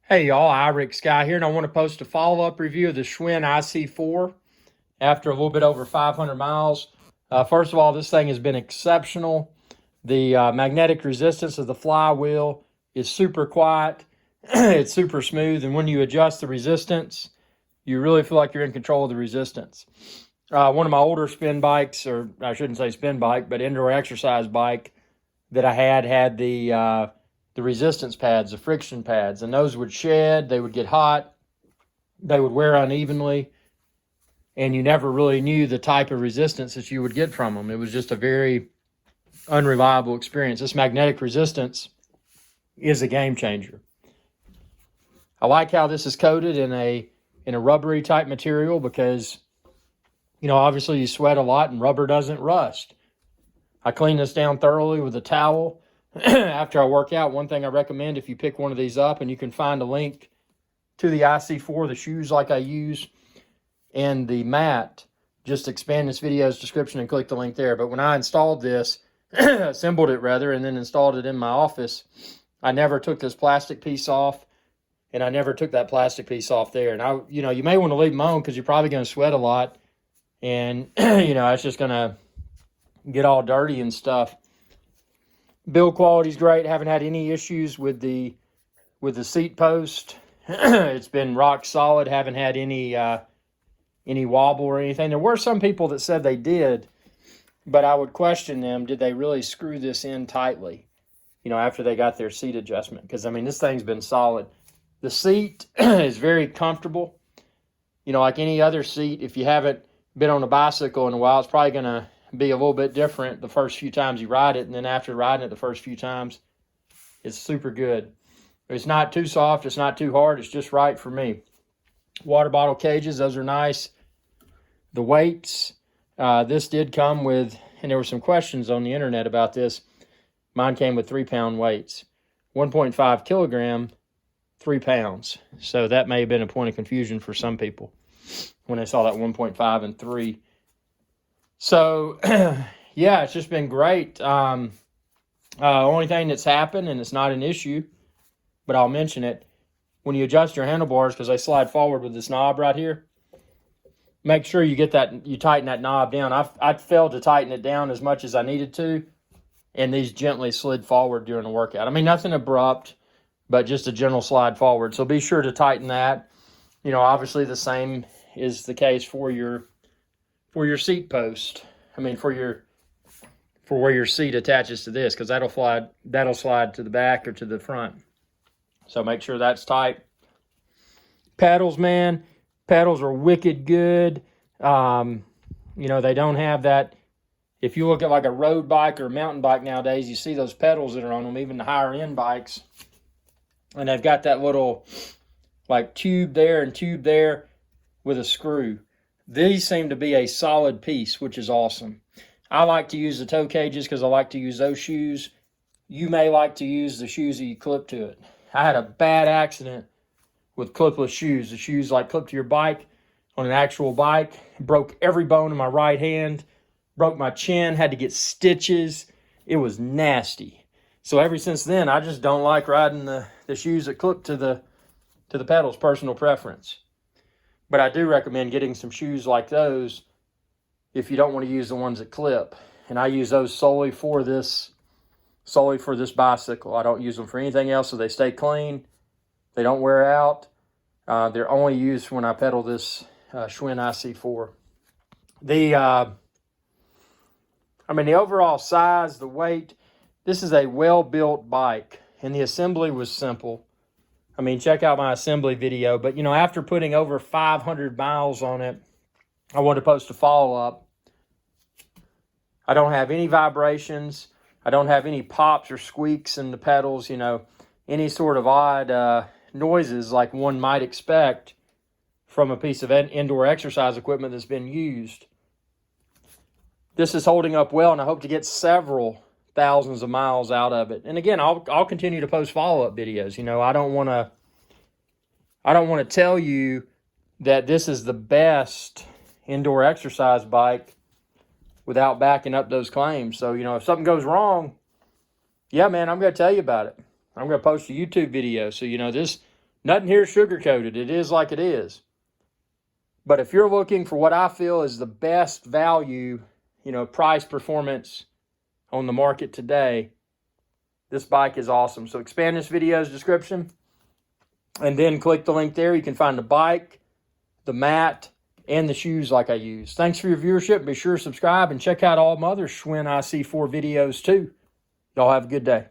Hey y'all, Iric Guy here, and I want to post a follow-up review of the Schwinn IC4 after a little bit over 500 miles. First of all, this thing has been exceptional. The magnetic resistance of the flywheel is super quiet. It's super smooth, and when you adjust the resistance, you really feel like you're in control of the resistance. One of my older spin bikes, or I shouldn't say spin bike, but indoor exercise bike that I had the resistance pads, the friction pads, and those would shed, they would get hot, they would wear unevenly, and you never really knew the type of resistance that you would get from them. It was just a very unreliable experience. This magnetic resistance is a game changer. I like how this is coated in a rubbery type material because, obviously you sweat a lot and rubber doesn't rust. I clean this down thoroughly with a towel. After I work out. One thing I recommend, if you pick one of these up, and you can find a link to the IC4, the shoes like I use, and the mat, just expand this video's description and click the link there. But when I installed this, assembled it rather, and then installed it in my office, I never took this plastic piece off, and I never took that plastic piece off there. And you may want to leave them on because you're probably going to sweat a lot, and it's just going to get all dirty and stuff. Build quality is great. Haven't had any issues with the seat post. It's been rock solid. Haven't had any wobble or anything. There were some people that said they did, but I would question them. Did they really screw this in tightly? After they got their seat adjustment, because this thing's been solid. The seat is very comfortable. Like any other seat, if you haven't been on a bicycle in a while, it's probably gonna be a little bit different the first few times you ride it, and then after riding it the first few times, it's super good. It's not too soft, it's not too hard, it's just right for me. Water bottle cages, those are nice. The weights, this did come with, and there were some questions on the internet about this, mine came with 3-pound weights. 1.5 kilogram, 3 pounds. So that may have been a point of confusion for some people when they saw that 1.5 and 3. So, yeah, it's just been great. Only thing that's happened, and it's not an issue, but I'll mention it, when you adjust your handlebars, because they slide forward with this knob right here, make sure you tighten that knob down. I failed to tighten it down as much as I needed to, and these gently slid forward during the workout. Nothing abrupt, but just a gentle slide forward. So be sure to tighten that. Obviously the same is the case for your seat post. For where your seat attaches to this, because that'll slide to the back or to the front. So make sure that's tight. Pedals, man. Pedals are wicked good. They don't have that. If you look at like a road bike or a mountain bike nowadays, you see those pedals that are on them, even the higher end bikes. And they've got that little like tube there and tube there with a screw. These seem to be a solid piece, which is awesome. I like to use the toe cages because I like to use those shoes. You may like to use the shoes that you clip to it. I had a bad accident with clipless shoes. The shoes like clip to your bike on an actual bike. Broke every bone in my right hand. Broke my chin. Had to get stitches. It was nasty. So ever since then, I just don't like riding the shoes that clip to the pedals. Personal preference. But I do recommend getting some shoes like those if you don't want to use the ones that clip. And I use those solely for this bicycle. I don't use them for anything else, so they stay clean. They don't wear out. They're only used when I pedal this Schwinn IC4. The overall size, the weight, this is a well-built bike, and the assembly was simple. Check out my assembly video. But, after putting over 500 miles on it, I wanted to post a follow-up. I don't have any vibrations. I don't have any pops or squeaks in the pedals, any sort of odd noises like one might expect from a piece of indoor exercise equipment that's been used. This is holding up well, and I hope to get several thousands of miles out of it. And again, I'll continue to post follow-up videos. I don't want to tell you that this is the best indoor exercise bike without backing up those claims. So, if something goes wrong, yeah, man, I'm going to tell you about it. I'm going to post a YouTube video. So, Nothing here is sugar-coated. It is like it is. But if you're looking for what I feel is the best value, price performance on the market today, this bike is awesome. So expand this video's description and then click the link there. You can find the bike, the mat, and the shoes like I use. Thanks for your viewership. Be sure to subscribe and check out all my other Schwinn IC4 videos too. Y'all have a good day.